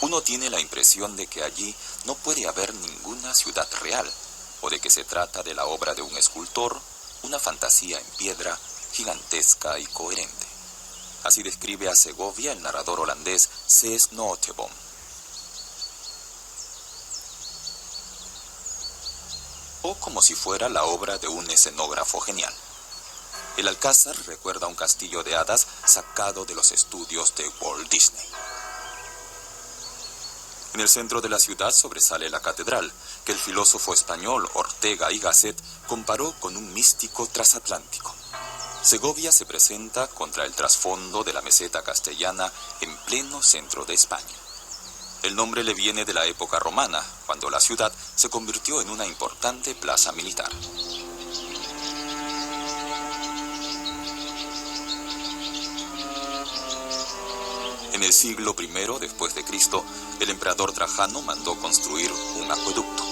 uno tiene la impresión de que allí no puede haber ninguna ciudad real, o de que se trata de la obra de un escultor, una fantasía en piedra, gigantesca y coherente. Así describe a Segovia el narrador holandés C.S. Noteboom. O como si fuera la obra de un escenógrafo genial. El Alcázar recuerda un castillo de hadas sacado de los estudios de Walt Disney. En el centro de la ciudad sobresale la catedral, que el filósofo español Ortega y Gasset comparó con un místico transatlántico. Segovia se presenta contra el trasfondo de la meseta castellana en pleno centro de España. El nombre le viene de la época romana, cuando la ciudad se convirtió en una importante plaza militar. En el siglo I después de Cristo, el emperador Trajano mandó construir un acueducto.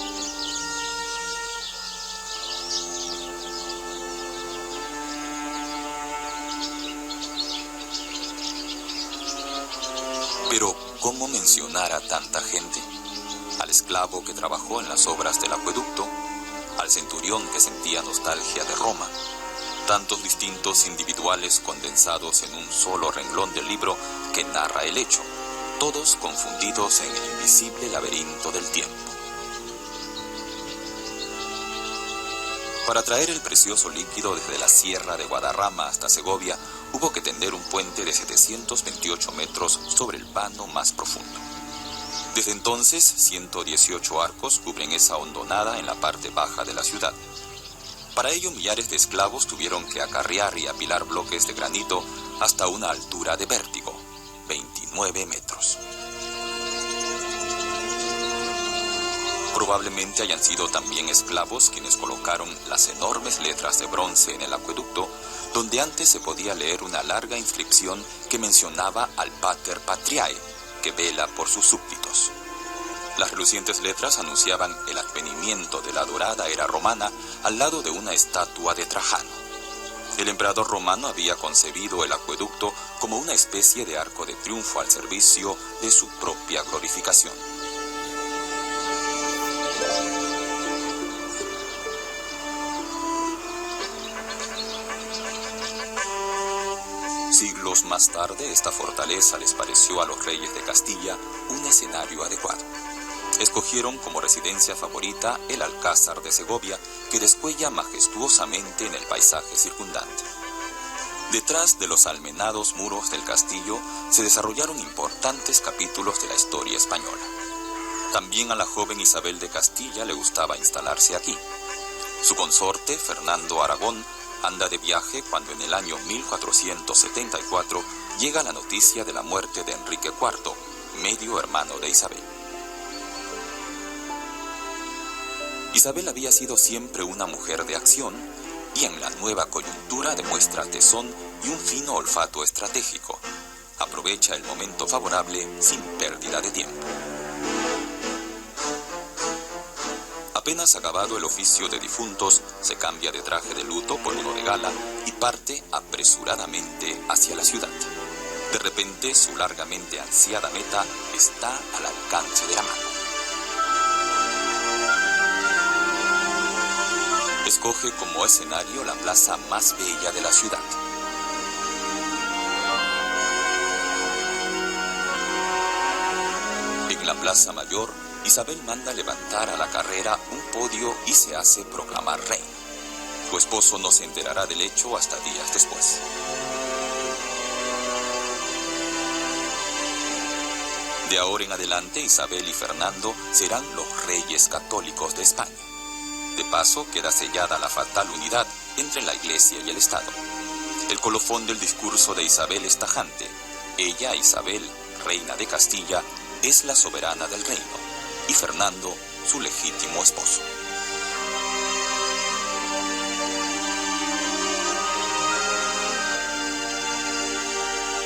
Pero, ¿cómo mencionar a tanta gente? Al esclavo que trabajó en las obras del acueducto, al centurión que sentía nostalgia de Roma, tantos distintos individuales condensados en un solo renglón del libro que narra el hecho, todos confundidos en el invisible laberinto del tiempo. Para traer el precioso líquido desde la sierra de Guadarrama hasta Segovia, hubo que tender un puente de 728 metros sobre el vano más profundo. Desde entonces, 118 arcos cubren esa hondonada en la parte baja de la ciudad. Para ello, millares de esclavos tuvieron que acarrear y apilar bloques de granito hasta una altura de vértigo, 29 metros. Probablemente hayan sido también esclavos quienes colocaron las enormes letras de bronce en el acueducto, donde antes se podía leer una larga inscripción que mencionaba al Pater Patriae, que vela por sus súbditos. Las relucientes letras anunciaban el advenimiento de la dorada era romana al lado de una estatua de Trajano. El emperador romano había concebido el acueducto como una especie de arco de triunfo al servicio de su propia glorificación. Siglos más tarde, esta fortaleza les pareció a los reyes de Castilla un escenario adecuado. Escogieron como residencia favorita el Alcázar de Segovia, que descuella majestuosamente en el paisaje circundante. Detrás de los almenados muros del castillo se desarrollaron importantes capítulos de la historia española. También a la joven Isabel de Castilla le gustaba instalarse aquí. Su consorte, Fernando Aragón, anda de viaje cuando en el año 1474 llega la noticia de la muerte de Enrique IV, medio hermano de Isabel. Isabel había sido siempre una mujer de acción y en la nueva coyuntura demuestra tesón y un fino olfato estratégico. Aprovecha el momento favorable sin pérdida de tiempo. Apenas acabado el oficio de difuntos, se cambia de traje de luto por uno de gala y parte apresuradamente hacia la ciudad. De repente, su largamente ansiada meta está al alcance de la mano. Escoge como escenario la plaza más bella de la ciudad. En la plaza mayor, Isabel manda levantar a la carrera un podio y se hace proclamar reina. Su esposo no se enterará del hecho hasta días después. De ahora en adelante, Isabel y Fernando serán los reyes católicos de España. De paso, queda sellada la fatal unidad entre la Iglesia y el Estado. El colofón del discurso de Isabel es tajante. Ella, Isabel, reina de Castilla, es la soberana del reino, y Fernando, su legítimo esposo.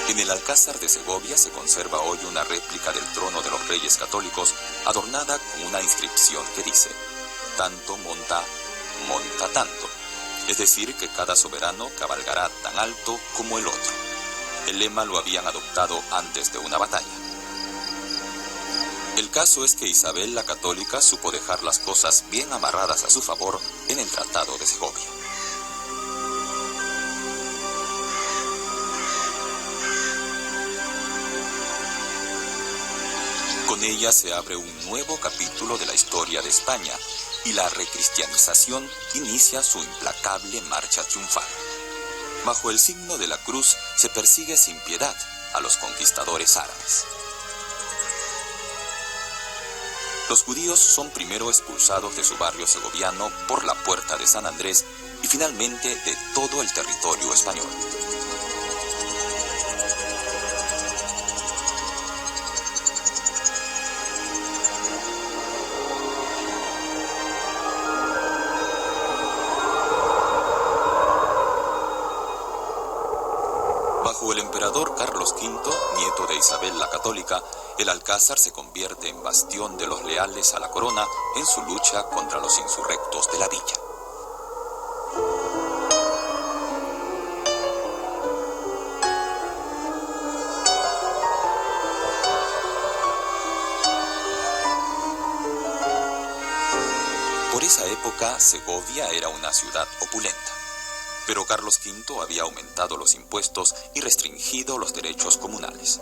En el Alcázar de Segovia se conserva hoy una réplica del trono de los reyes católicos adornada con una inscripción que dice: tanto monta, monta tanto. Es decir, que cada soberano cabalgará tan alto como el otro. El lema lo habían adoptado antes de una batalla. El caso es que Isabel la Católica supo dejar las cosas bien amarradas a su favor en el Tratado de Segovia. Con ella se abre un nuevo capítulo de la historia de España y la recristianización inicia su implacable marcha triunfal. Bajo el signo de la cruz se persigue sin piedad a los conquistadores árabes. Los judíos son primero expulsados de su barrio segoviano por la Puerta de San Andrés y finalmente de todo el territorio español. Bajo el emperador Carlos V, nieto de Isabel la Católica, el Alcázar se convierte en bastión de los leales a la corona en su lucha contra los insurrectos de la villa. Por esa época, Segovia era una ciudad opulenta. Pero Carlos V había aumentado los impuestos y restringido los derechos comunales.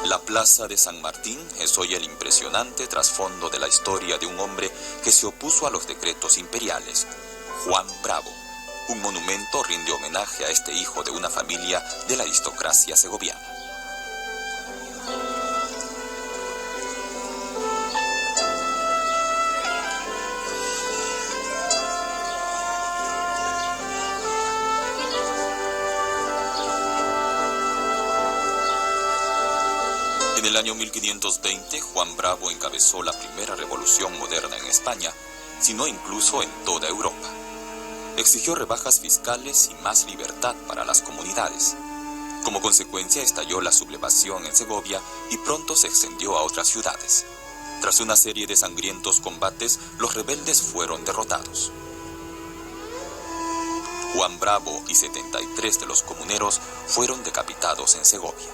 La Plaza de San Martín es hoy el impresionante trasfondo de la historia de un hombre que se opuso a los decretos imperiales, Juan Bravo. Un monumento rinde homenaje a este hijo de una familia de la aristocracia segoviana. En el año 1520, Juan Bravo encabezó la primera revolución moderna en España, sino incluso en toda Europa. Exigió rebajas fiscales y más libertad para las comunidades. Como consecuencia, estalló la sublevación en Segovia y pronto se extendió a otras ciudades. Tras una serie de sangrientos combates, los rebeldes fueron derrotados. Juan Bravo y 73 de los comuneros fueron decapitados en Segovia.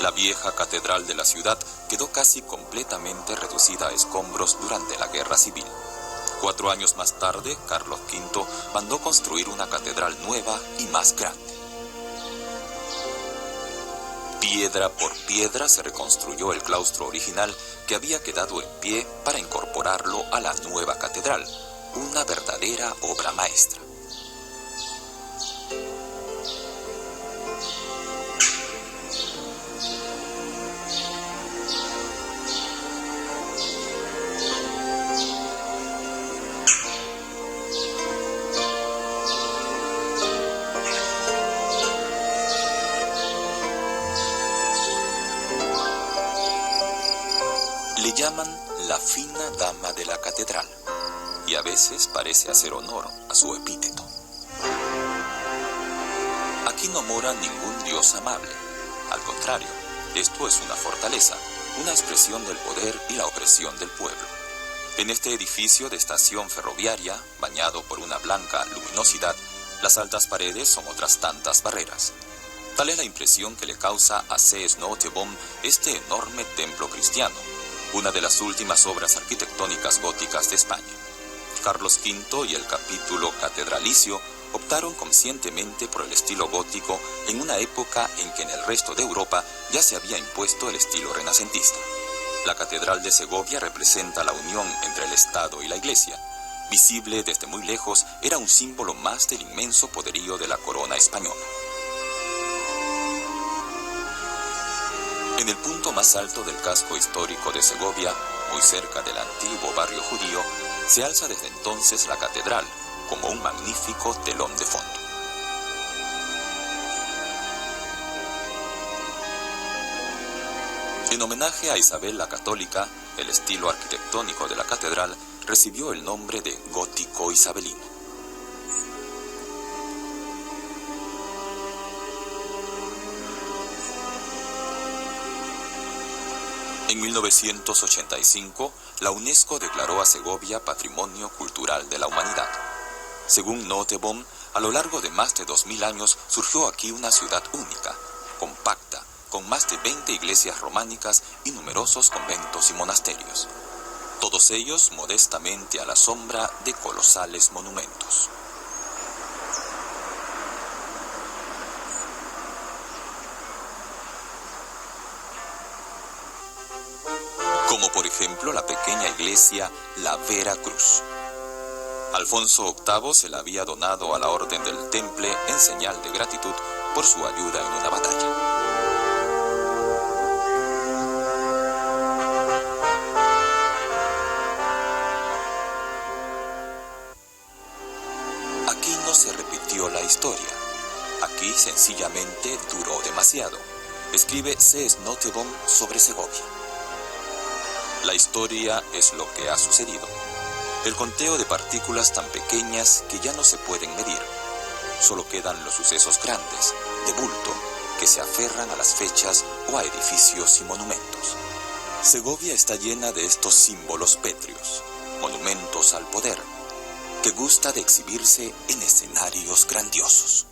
La vieja catedral de la ciudad quedó casi completamente reducida a escombros durante la Guerra Civil. 4 años más tarde, Carlos V mandó construir una catedral nueva y más grande. Piedra por piedra se reconstruyó el claustro original que había quedado en pie para incorporarlo a la nueva catedral, una verdadera obra maestra. Le llaman la fina dama de la catedral, y a veces parece hacer honor a su epíteto. Aquí no mora ningún dios amable. Al contrario, esto es una fortaleza, una expresión del poder y la opresión del pueblo. En este edificio de estación ferroviaria, bañado por una blanca luminosidad, las altas paredes son otras tantas barreras. Tal es la impresión que le causa a C. Snooteboom este enorme templo cristiano, una de las últimas obras arquitectónicas góticas de España. Carlos V y el capítulo catedralicio optaron conscientemente por el estilo gótico en una época en que en el resto de Europa ya se había impuesto el estilo renacentista. La catedral de Segovia representa la unión entre el Estado y la Iglesia. Visible desde muy lejos, era un símbolo más del inmenso poderío de la corona española. En el punto más alto del casco histórico de Segovia, muy cerca del antiguo barrio judío, se alza desde entonces la catedral, como un magnífico telón de fondo. En homenaje a Isabel la Católica, el estilo arquitectónico de la catedral recibió el nombre de gótico isabelino. En 1985, la UNESCO declaró a Segovia Patrimonio Cultural de la Humanidad. Según Nottebohm, a lo largo de más de 2000 años surgió aquí una ciudad única, compacta, con más de 20 iglesias románicas y numerosos conventos y monasterios. Todos ellos modestamente a la sombra de colosales monumentos. Como por ejemplo la pequeña iglesia La Vera Cruz. Alfonso VIII se la había donado a la Orden del Temple en señal de gratitud por su ayuda en una batalla. Aquí no se repitió la historia. Aquí sencillamente duró demasiado. Escribe C.S. Nottebohm sobre Segovia. La historia es lo que ha sucedido. El conteo de partículas tan pequeñas que ya no se pueden medir. Solo quedan los sucesos grandes, de bulto, que se aferran a las fechas o a edificios y monumentos. Segovia está llena de estos símbolos pétreos, monumentos al poder, que gusta de exhibirse en escenarios grandiosos.